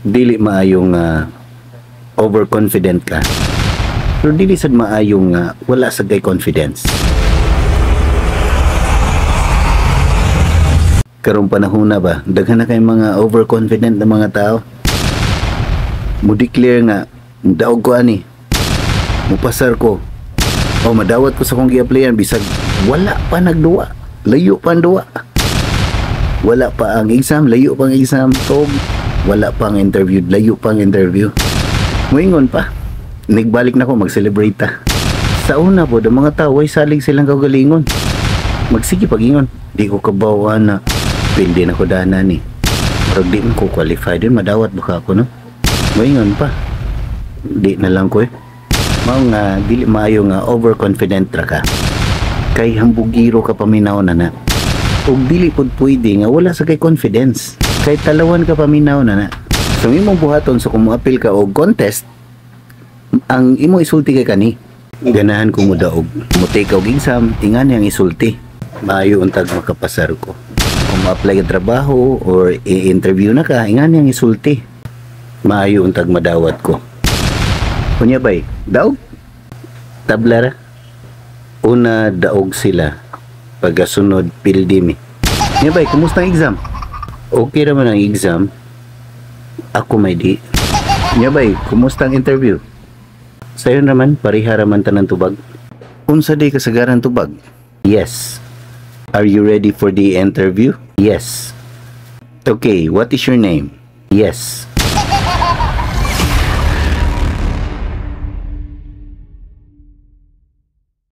dili maayong overconfident ka. Pero dili sad maayong wala sa kay confidence. Karong panahon na ba, daghan na kay mga overconfident na mga tao. Mo declare nga daog ko ani. Mupasar ko. O madawat ko sa kong gi-applyan bisag wala pa nagduwa. Layo pa ang duwa. Wala pa ang exam, layo pa ang exam. So, wala pa ang interview, layo pa ang interview. Moingon pa. Nagbalik na ko mag-celebrate ta. Sa una po, mga tao ay salig silang kagalingon. Magsige pagingon. Di ko kabawa na pindi na ko dana ni. Pero di man ko qualified din, madawat baka ako no. Moingon pa. Di na lang ko eh. Mao nga dili maayo nga overconfident ra ka. Kay hambugiro ka paminaw na. Ug dili pud pwede nga wala sa kay confidence. Kay talawan ka paminaw na. Sa imong buhaton sa kung apil ka og contest, ang imong isulti kay kani. Ganahan ko mo daog. Mo take og exam, tingan yang isulti. Maayo untag makapasar ko. Kung ma-apply ka trabaho or i-interview na ka, ingan yang isulti. Maayo untag madawat ko. Kunya bay, daog? Tabla ra? Una daog sila. Pagasunod pildi mi. Kunya bay, kumusta ang exam? Okay naman ang exam. Ako may di. Kunya bay, kumusta ang interview? Sayo naman, pariha raman tanan tubag. Unsa day kasagaran tubag? Yes. Are you ready for the interview? Yes. Okay, what is your name? Yes.